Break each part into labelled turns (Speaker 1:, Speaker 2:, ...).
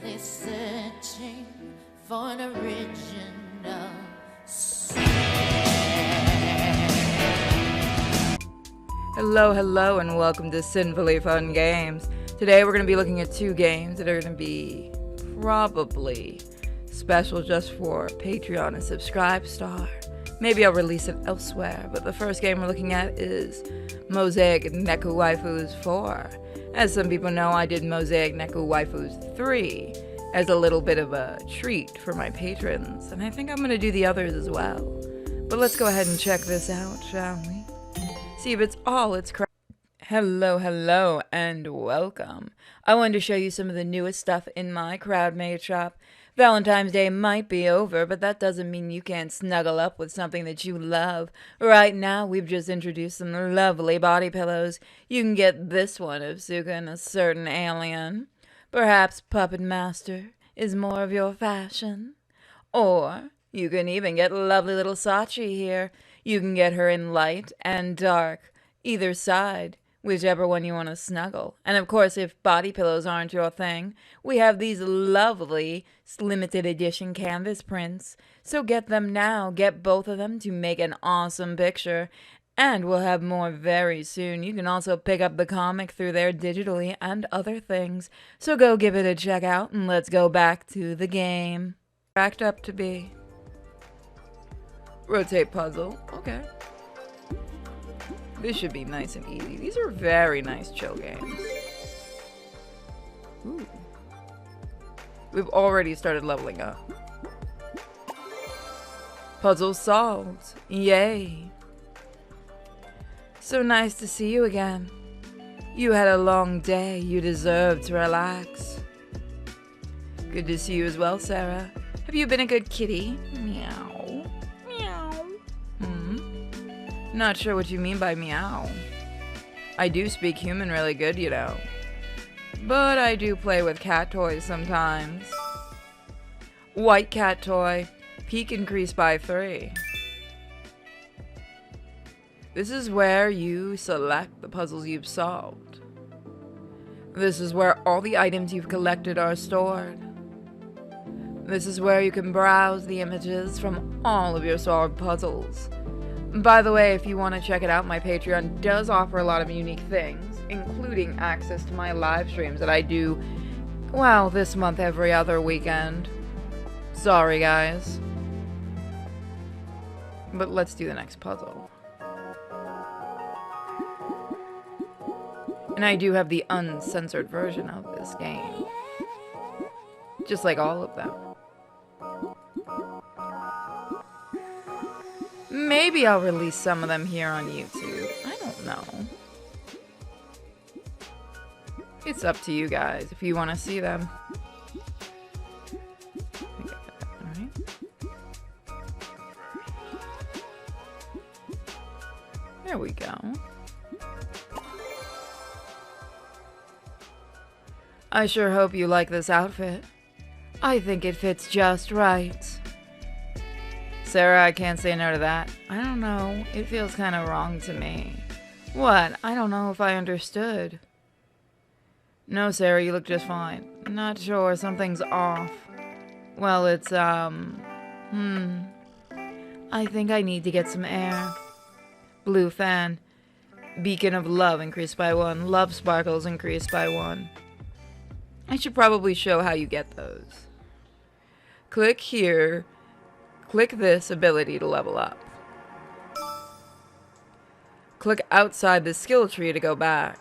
Speaker 1: They're searching for an original sound.
Speaker 2: Hello, and welcome to Sinfully Fun Games. Today we're going to be looking at two games that are going to be probably special just for Patreon and Subscribe Star. Maybe I'll release it elsewhere, but the first game we're looking at is Mosaique Neko Waifus 4. As some people know, I did Mosaique Neko Waifus 3 as a little bit of a treat for my patrons, and I think I'm going to do the others as well. But let's go ahead and check this out, shall we? See if it's all it's crap. Hello, and welcome. I wanted to show you some of the newest stuff in my crowd-made shop. Valentine's Day might be over, but that doesn't mean you can't snuggle up with something that you love. Right now, we've just introduced some lovely body pillows. You can get this one of Suka and a certain alien. Perhaps Puppet Master is more of your fashion. Or you can even get lovely little Sachi here. You can get her in light and dark, either side, whichever one you want to snuggle. And of course, if body pillows aren't your thing, we have these lovely limited edition canvas prints. So get them now. Get both of them to make an awesome picture. And we'll have more very soon. You can also pick up the comic through there digitally and other things. So go give it a check out and let's go back to the game. Cracked up to be. Rotate puzzle. Okay. This should be nice and easy. These are very nice chill games. Ooh. We've already started leveling up. Puzzle solved. Yay. So nice to see you again. You had a long day. You deserve to relax. Good to see you as well, Sarah. Have you been a good kitty? Meow. Not sure what you mean by meow. I do speak human really good, you know. But I do play with cat toys sometimes. White cat toy. Peak increased by 3. This is where you select the puzzles you've solved. This is where all the items you've collected are stored. This is where you can browse the images from all of your solved puzzles. By the way, if you want to check it out, my Patreon does offer a lot of unique things, including access to my live streams that I do, well, this month every other weekend. Sorry, guys. But let's do the next puzzle. And I do have the uncensored version of this game. Just like all of them. Maybe I'll release some of them here on YouTube. I don't know. It's up to you guys if you want to see them. Alright. There we go. I sure hope you like this outfit. I think it fits just right. Sarah, I can't say no to that. I don't know. It feels kind of wrong to me. What? I don't know if I understood. No, Sarah, you look just fine. Not sure. Something's off. Well, it's, I think I need to get some air. Blue fan. Beacon of love increased by 1. Love sparkles increased by 1. I should probably show how you get those. Click here. Click this ability to level up. Click outside the skill tree to go back.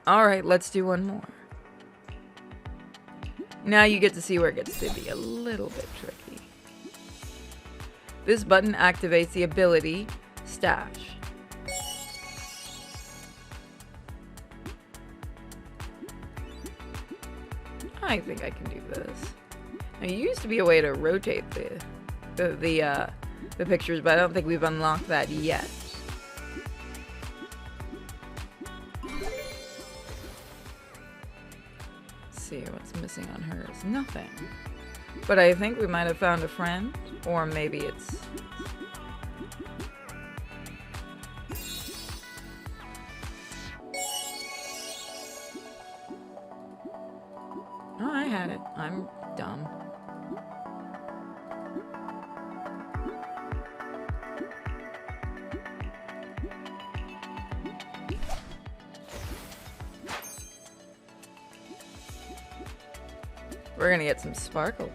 Speaker 2: Alright, let's do one more. Now you get to see where it gets to be a little bit tricky. This button activates the ability Stash. I think I can do this. Now, there used to be a way to rotate the pictures, but I don't think we've unlocked that yet. Let's see what's missing on hers. Nothing. But I think we might have found a friend, or maybe it's... Oh, I had it. I'm dumb. We're gonna get some sparkles.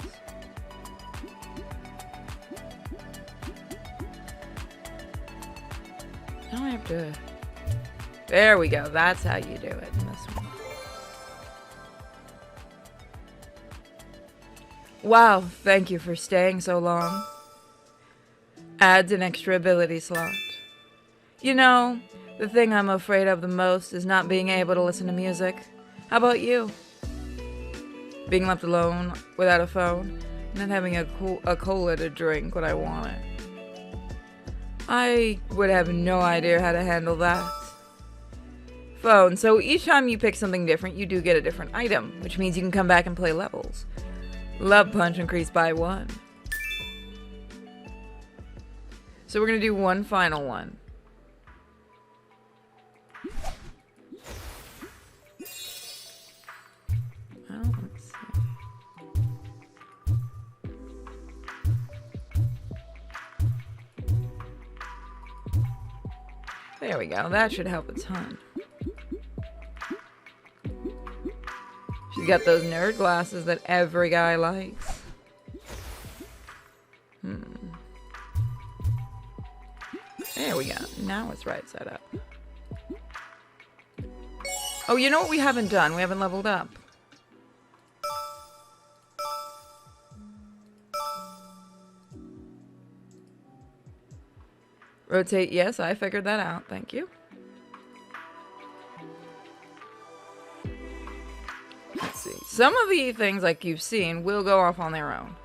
Speaker 2: Now I have to... There we go. That's how you do it in this one. Wow, thank you for staying so long. Adds an extra ability slot. You know, the thing I'm afraid of the most is not being able to listen to music. How about you? Being left alone without a phone, not having a cola to drink when I want it. I would have no idea how to handle that. Phone. So each time you pick something different, you do get a different item, which means you can come back and play levels. Love punch increased by 1. So we're gonna do one final one. Oh, let's see. There we go. That should help a ton. She's got those nerd glasses that every guy likes. There we go. Now it's right side up. Oh, you know what we haven't done? We haven't leveled up. Rotate, yes, I figured that out. Thank you. Let's see. Some of the things, like you've seen, will go off on their own.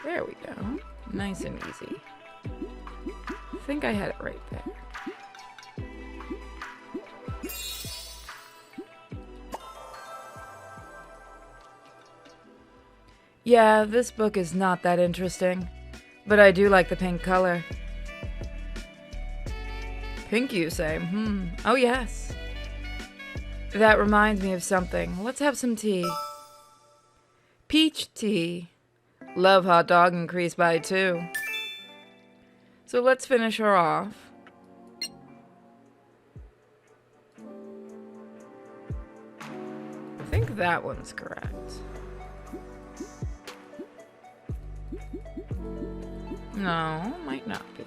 Speaker 2: There we go. Nice and easy. I think I had it right there. Yeah, this book is not that interesting, but I do like the pink color. Pink, you say? Oh, yes. That reminds me of something. Let's have some tea. Peach tea. Love hot dog increased by 2. So let's finish her off. I think that one's correct. No, might not be.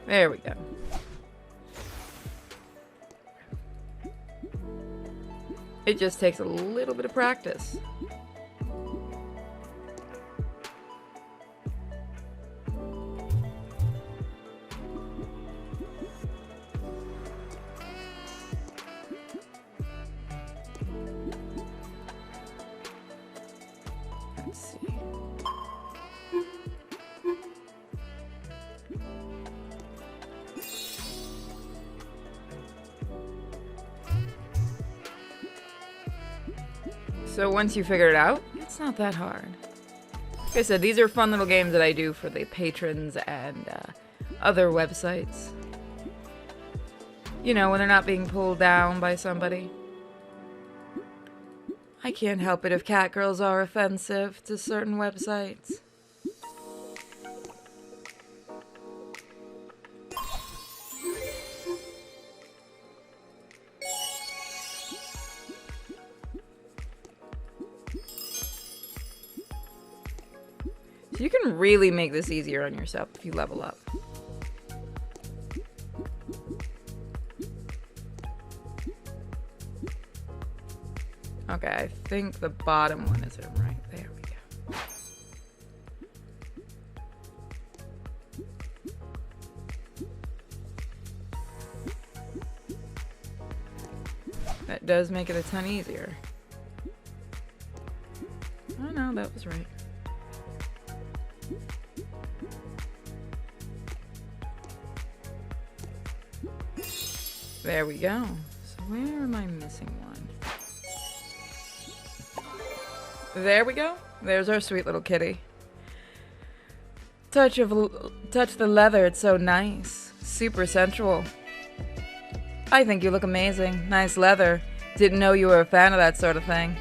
Speaker 2: There we go. It just takes a little bit of practice. Let's see. So once you figure it out, it's not that hard. Like I said, these are fun little games that I do for the patrons and other websites. You know, when they're not being pulled down by somebody. I can't help it if catgirls are offensive to certain websites. You can really make this easier on yourself if you level up. Okay, I think the bottom one isn't right. There we go. That does make it a ton easier. Oh no, that was right. There we go. So where am I missing one? There we go. There's our sweet little kitty. Touch the leather, it's so nice. Super sensual. I think you look amazing. Nice leather. Didn't know you were a fan of that sort of thing.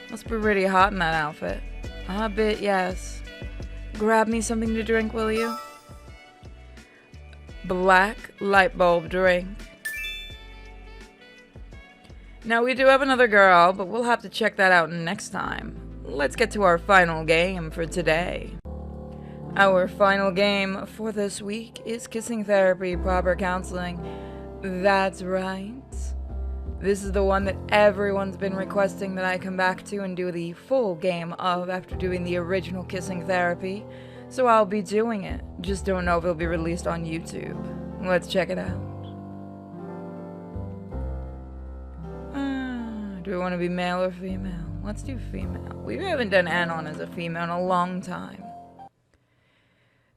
Speaker 2: Must be pretty hot in that outfit. A bit, yes. Grab me something to drink, will you? Black light bulb drink. Now we do have another girl, but we'll have to check that out next time. Let's get to our final game for today. Our final game for this week is Kissing Therapy Proper Counseling. That's right. This is the one that everyone's been requesting that I come back to and do the full game of after doing the original Kissing Therapy. So I'll be doing it. Just don't know if it'll be released on YouTube. Let's check it out. Do we want to be male or female? Let's do female. We haven't done Anon as a female in a long time.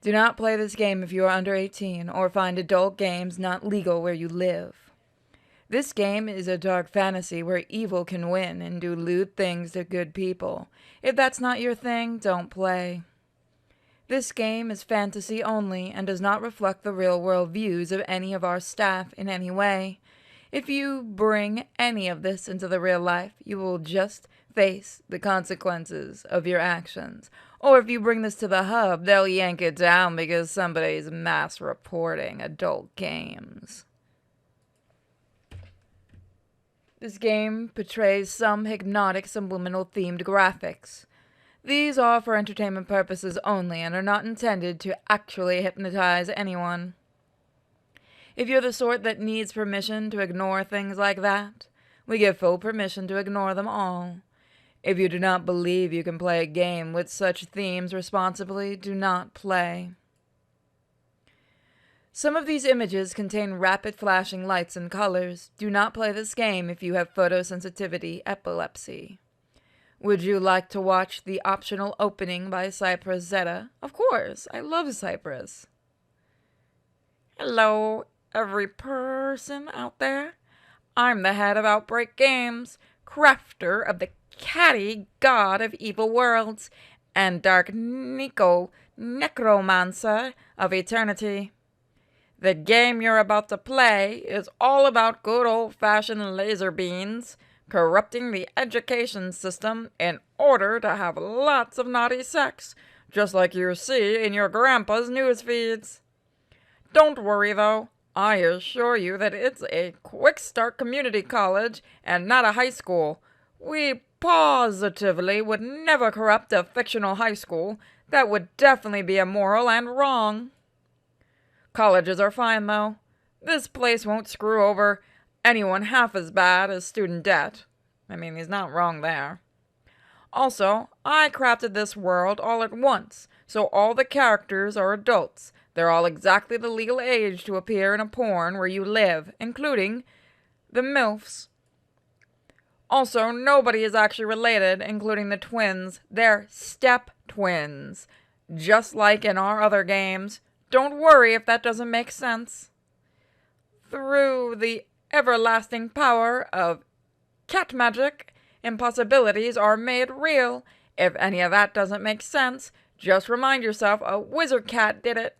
Speaker 2: Do not play this game if you are under 18 or find adult games not legal where you live. This game is a dark fantasy where evil can win and do lewd things to good people. If that's not your thing, don't play. This game is fantasy only and does not reflect the real-world views of any of our staff in any way. If you bring any of this into the real life, you will just face the consequences of your actions. Or if you bring this to the hub, they'll yank it down because somebody's mass reporting adult games. This game portrays some hypnotic subliminal themed graphics. These are for entertainment purposes only and are not intended to actually hypnotize anyone. If you're the sort that needs permission to ignore things like that, we give full permission to ignore them all. If you do not believe you can play a game with such themes responsibly, do not play. Some of these images contain rapid flashing lights and colors. Do not play this game if you have photosensitivity epilepsy. Would you like to watch the optional opening by Cypress Zeta? Of course, I love Cypress. Hello, every person out there. I'm the head of Outbreak Games, crafter of the catty god of evil worlds, and dark Neko, necromancer of eternity. The game you're about to play is all about good old-fashioned laser beams, corrupting the education system in order to have lots of naughty sex, just like you see in your grandpa's news feeds. Don't worry, though. I assure you that it's a quick start community college and not a high school. We positively would never corrupt a fictional high school. That would definitely be immoral and wrong. Colleges are fine, though. This place won't screw over anyone half as bad as student debt. I mean, he's not wrong there. Also, I crafted this world all at once, so all the characters are adults. They're all exactly the legal age to appear in a porn where you live, including the MILFs. Also, nobody is actually related, including the twins. They're step twins, just like in our other games. Don't worry if that doesn't make sense. Through the everlasting power of cat magic, impossibilities are made real. If any of that doesn't make sense, just remind yourself a wizard cat did it.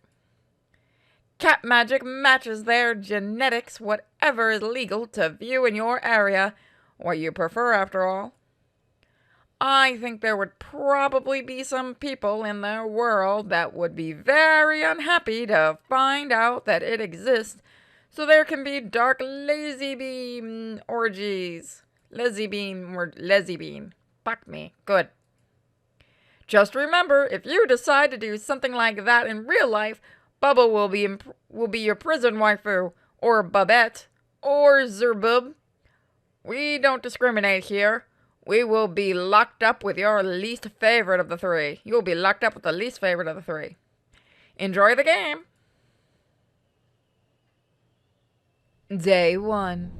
Speaker 2: Cat magic matches their genetics, whatever is legal to view in your area, what you prefer after all. I think there would probably be some people in their world that would be very unhappy to find out that it exists, so there can be dark lazy beam orgies. Lazy bean. Fuck me. Good. Just remember, if you decide to do something like that in real life, Bubba will be your prison waifu, or Babette, or Zerbub. We don't discriminate here. We will be locked up with your least favorite of the three. You will be locked up with the least favorite of the three. Enjoy the game. Day 1.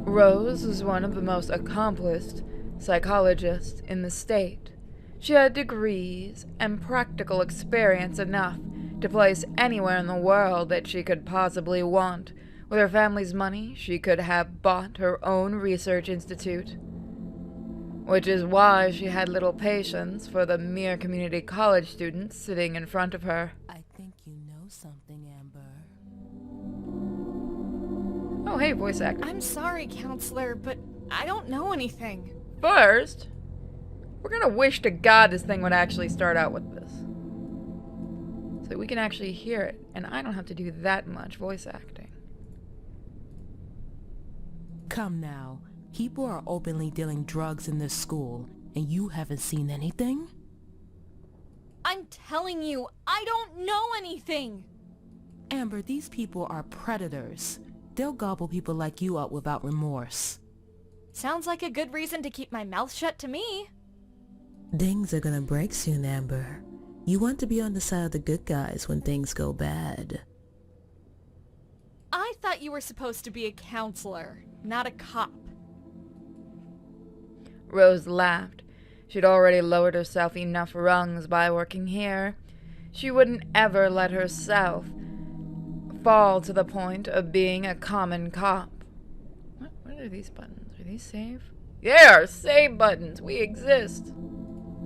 Speaker 2: Rose was one of the most accomplished psychologists in the state. She had degrees and practical experience enough to place anywhere in the world that she could possibly want. With her family's money, she could have bought her own research institute. which is why she had little patience for the mere community college students sitting in front of her.
Speaker 3: I think you know something, Amber.
Speaker 2: Oh, hey, voice actor.
Speaker 4: I'm sorry, counselor, but I don't know anything.
Speaker 2: First, we're gonna wish to God this thing would actually start out with this, so that we can actually hear it, and I don't have to do that much voice acting.
Speaker 3: Come now. People are openly dealing drugs in this school, and you haven't seen anything?
Speaker 4: I'm telling you, I don't know anything.
Speaker 3: Amber, these people are predators. They'll gobble people like you up without remorse.
Speaker 4: Sounds like a good reason to keep my mouth shut to me.
Speaker 3: Things are gonna break soon, Amber. You want to be on the side of the good guys when things go bad.
Speaker 4: I thought you were supposed to be a counselor, not a cop.
Speaker 2: Rose laughed. She'd already lowered herself enough rungs by working here. She wouldn't ever let herself fall to the point of being a common cop. What are these buttons? Are these save? Yeah, save buttons. We exist.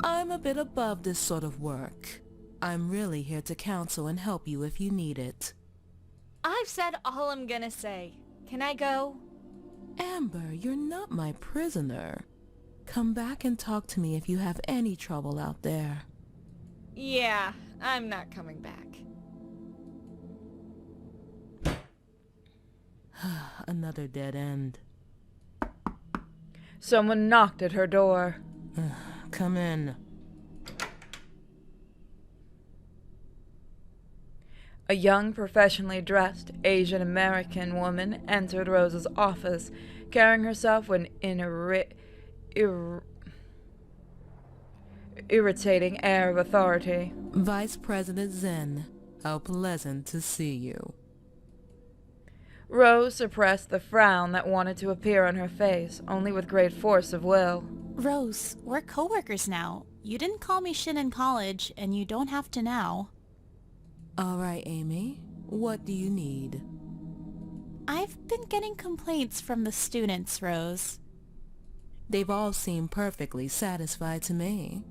Speaker 3: I'm a bit above this sort of work. I'm really here to counsel and help you if you need it.
Speaker 4: I've said all I'm gonna say. Can I go?
Speaker 3: Amber, you're not my prisoner. Come back and talk to me if you have any trouble out there.
Speaker 4: Yeah, I'm not coming back.
Speaker 3: Another dead end.
Speaker 2: Someone knocked at her door.
Speaker 3: Come in.
Speaker 2: A young, professionally dressed Asian American woman entered Rose's office, carrying herself with an irritating air of authority.
Speaker 3: Vice President Zen, how pleasant to see you.
Speaker 2: Rose suppressed the frown that wanted to appear on her face, only with great force of will.
Speaker 5: Rose, we're coworkers now. You didn't call me Shin in college, and you don't have to now.
Speaker 3: All right, Amy. What do you need?
Speaker 5: I've been getting complaints from the students, Rose.
Speaker 3: They've all seemed perfectly satisfied to me.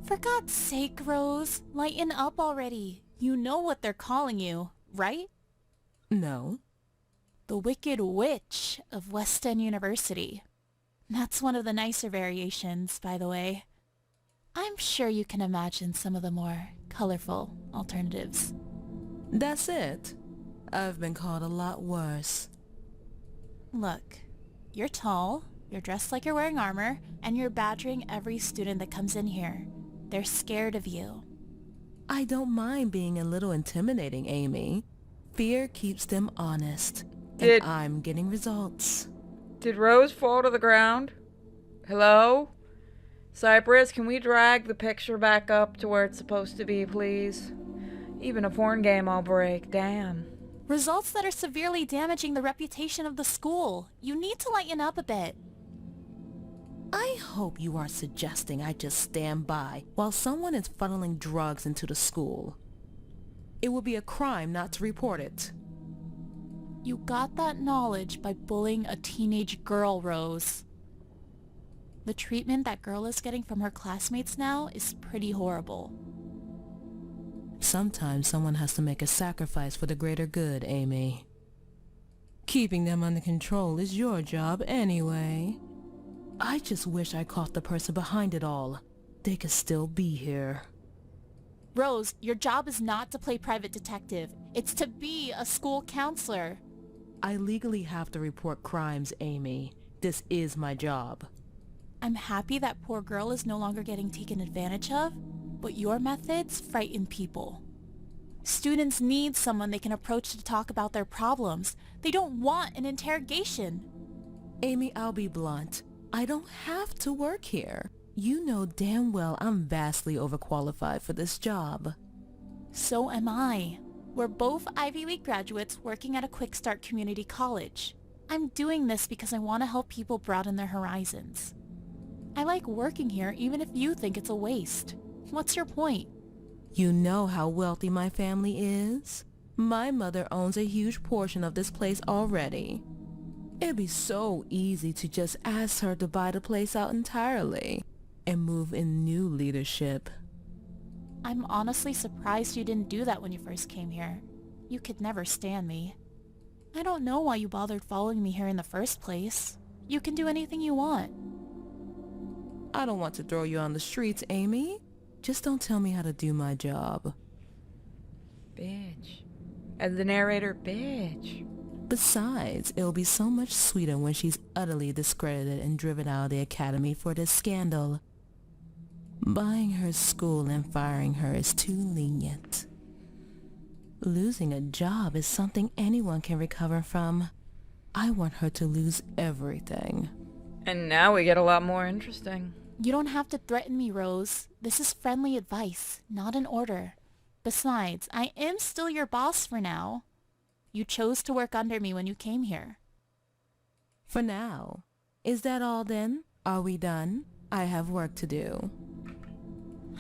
Speaker 5: For God's sake, Rose, lighten up already. You know what they're calling you, right?
Speaker 3: No.
Speaker 5: The Wicked Witch of West End University. That's one of the nicer variations, by the way. I'm sure you can imagine some of the more colorful alternatives.
Speaker 3: That's it? I've been called a lot worse.
Speaker 5: Look, you're tall, you're dressed like you're wearing armor, and you're badgering every student that comes in here. They're scared of you.
Speaker 3: I don't mind being a little intimidating, Amy. Fear keeps them honest, and I'm getting results.
Speaker 2: Did Rose fall to the ground? Hello? Cypress, can we drag the picture back up to where it's supposed to be, please? Even a porn game I'll break, damn.
Speaker 5: Results that are severely damaging the reputation of the school. You need to lighten up a bit.
Speaker 3: I hope you are suggesting I just stand by while someone is funneling drugs into the school. It would be a crime not to report it.
Speaker 5: You got that knowledge by bullying a teenage girl, Rose. The treatment that girl is getting from her classmates now is pretty horrible.
Speaker 3: Sometimes someone has to make a sacrifice for the greater good, Amy. Keeping them under control is your job anyway. I just wish I caught the person behind it all. They could still be here.
Speaker 5: Rose, your job is not to play private detective. It's to be a school counselor.
Speaker 3: I legally have to report crimes, Amy. This is my job.
Speaker 5: I'm happy that poor girl is no longer getting taken advantage of, but your methods frighten people. Students need someone they can approach to talk about their problems. They don't want an interrogation.
Speaker 3: Amy, I'll be blunt. I don't have to work here. You know damn well I'm vastly overqualified for this job.
Speaker 5: So am I. We're both Ivy League graduates working at a quick start community college. I'm doing this because I want to help people broaden their horizons. I like working here even if you think it's a waste. What's your point?
Speaker 3: You know how wealthy my family is? My mother owns a huge portion of this place already. It'd be so easy to just ask her to buy the place out entirely and move in new leadership.
Speaker 5: I'm honestly surprised you didn't do that when you first came here. You could never stand me. I don't know why you bothered following me here in the first place. You can do anything you want.
Speaker 3: I don't want to throw you on the streets, Amy. Just don't tell me how to do my job.
Speaker 2: Bitch. As the narrator, bitch.
Speaker 3: Besides, it'll be so much sweeter when she's utterly discredited and driven out of the academy for this scandal. Buying her school and firing her is too lenient. Losing a job is something anyone can recover from. I want her to lose everything.
Speaker 2: And now we get a lot more interesting.
Speaker 5: You don't have to threaten me, Rose. This is friendly advice, not an order. Besides, I am still your boss for now. You chose to work under me when you came here.
Speaker 3: For now. Is that all then? Are we done? I have work to do.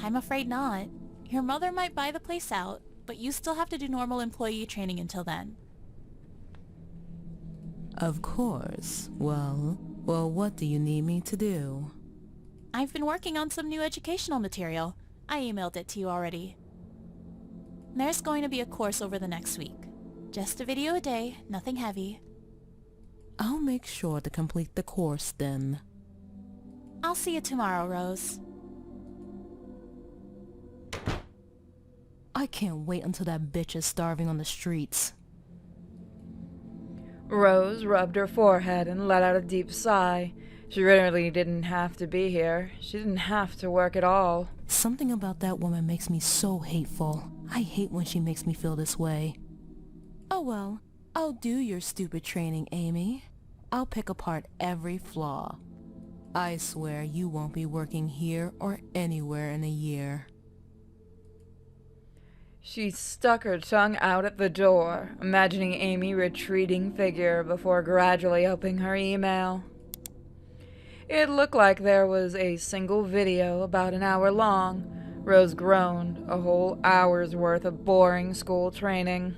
Speaker 5: I'm afraid not. Your mother might buy the place out, but you still have to do normal employee training until then.
Speaker 3: Of course. Well, what do you need me to do?
Speaker 5: I've been working on some new educational material. I emailed it to you already. There's going to be a course over the next week. Just a video a day, nothing heavy.
Speaker 3: I'll make sure to complete the course then.
Speaker 5: I'll see you tomorrow, Rose.
Speaker 3: I can't wait until that bitch is starving on the streets.
Speaker 2: Rose rubbed her forehead and let out a deep sigh. She really didn't have to be here. She didn't have to work at all.
Speaker 3: Something about that woman makes me so hateful. I hate when she makes me feel this way. Oh well, I'll do your stupid training, Amy. I'll pick apart every flaw. I swear you won't be working here or anywhere in a year.
Speaker 2: She stuck her tongue out at the door, imagining Amy's retreating figure before gradually opening her email. It looked like there was a single video about an hour long. Rose groaned, a whole hour's worth of boring school training.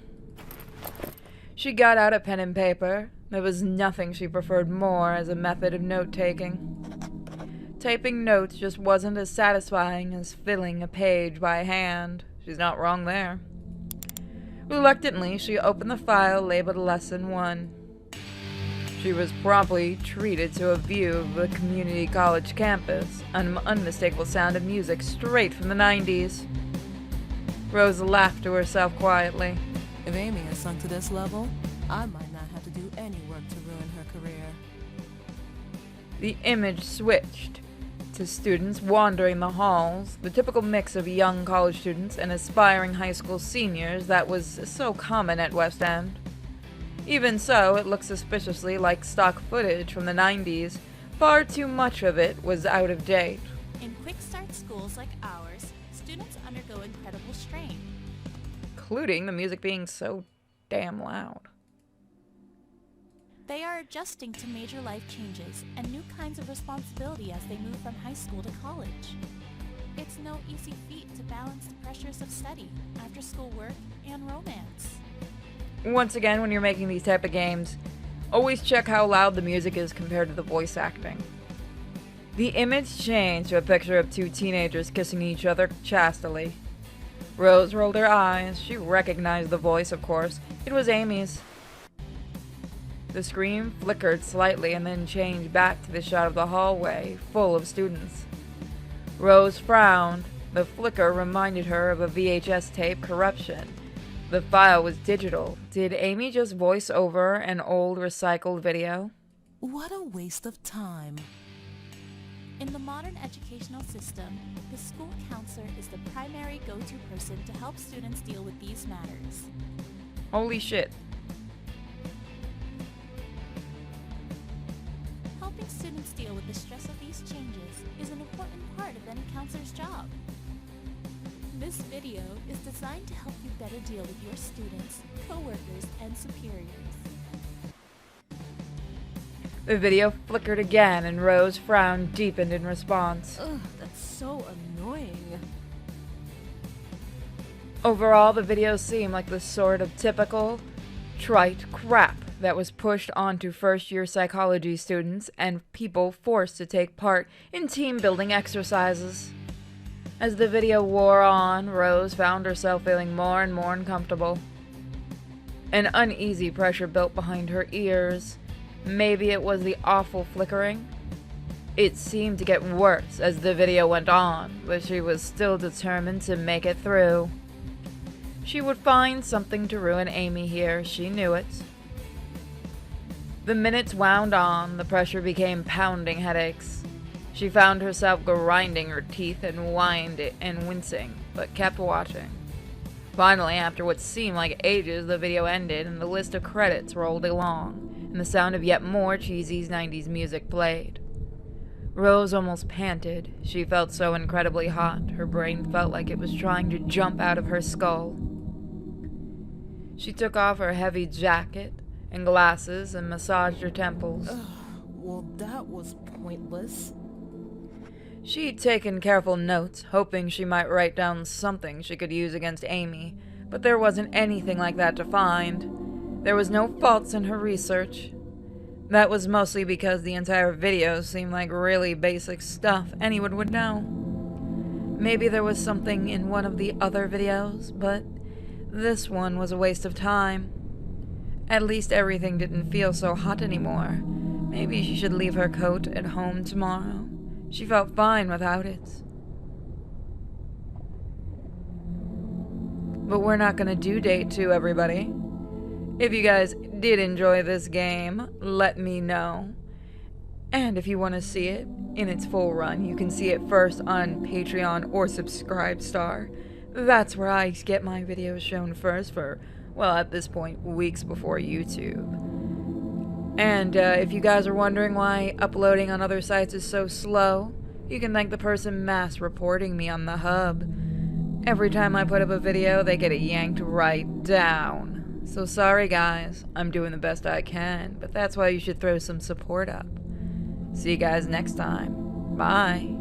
Speaker 2: She got out a pen and paper. There was nothing she preferred more as a method of note-taking. Typing notes just wasn't as satisfying as filling a page by hand. She's not wrong there. Reluctantly, she opened the file labeled Lesson 1. She was promptly treated to a view of the community college campus, an unmistakable sound of music straight from the 90s. Rose laughed to herself quietly.
Speaker 3: If Amy has sunk to this level, I might not have to do any work to ruin her career.
Speaker 2: The image switched to students wandering the halls, the typical mix of young college students and aspiring high school seniors that was so common at West End. Even so, it looked suspiciously like stock footage from the 90s. Far too much of it was out of date.
Speaker 5: In quick start schools like ours, students undergo incredible strain.
Speaker 2: Including the music being so damn loud.
Speaker 5: They are adjusting to major life changes and new kinds of responsibility as they move from high school to college. It's no easy feat to balance the pressures of study, after-school work, and romance.
Speaker 2: Once again, when you're making these type of games, always check how loud the music is compared to the voice acting. The image changed to a picture of two teenagers kissing each other chastely. Rose rolled her eyes. She recognized the voice, of course. It was Amy's. The screen flickered slightly and then changed back to the shot of the hallway, full of students. Rose frowned. The flicker reminded her of a VHS tape corruption. The file was digital. Did Amy just voice over an old recycled video?
Speaker 3: What a waste of time.
Speaker 5: In the modern educational system, the school counselor is the primary go-to person to help students deal with these matters.
Speaker 2: Holy shit.
Speaker 5: Helping students deal with the stress of these changes is an important part of any counselor's job. This video is designed to help you better deal with your students, coworkers, and superiors.
Speaker 2: The video flickered again and Rose's frown deepened in response.
Speaker 3: Ugh, that's so annoying.
Speaker 2: Overall, the video seemed like the sort of typical, trite crap that was pushed onto first-year psychology students and people forced to take part in team-building exercises. As the video wore on, Rose found herself feeling more and more uncomfortable. An uneasy pressure built behind her ears. Maybe it was the awful flickering. It seemed to get worse as the video went on, but she was still determined to make it through. She would find something to ruin Amy here, she knew it. The minutes wound on, the pressure became pounding headaches. She found herself grinding her teeth and whined and wincing, but kept watching. Finally, after what seemed like ages, the video ended and the list of credits rolled along, and the sound of yet more cheesy 90s music played. Rose almost panted. She felt so incredibly hot, her brain felt like it was trying to jump out of her skull. She took off her heavy jacket and glasses and massaged her temples.
Speaker 3: Well, that was pointless.
Speaker 2: She'd taken careful notes, hoping she might write down something she could use against Amy, but there wasn't anything like that to find. There was no faults in her research. That was mostly because the entire video seemed like really basic stuff anyone would know. Maybe there was something in one of the other videos, but this one was a waste of time. At least everything didn't feel so hot anymore. Maybe she should leave her coat at home tomorrow. She felt fine without it. But we're not gonna do day 2, everybody. If you guys did enjoy this game, let me know. And if you want to see it in its full run, you can see it first on Patreon or Subscribestar. That's where I get my videos shown first for, well, at this point, weeks before YouTube. And if you guys are wondering why uploading on other sites is so slow, you can thank the person mass reporting me on the hub. Every time I put up a video, they get it yanked right down. So sorry guys, I'm doing the best I can, but that's why you should throw some support up. See you guys next time. Bye.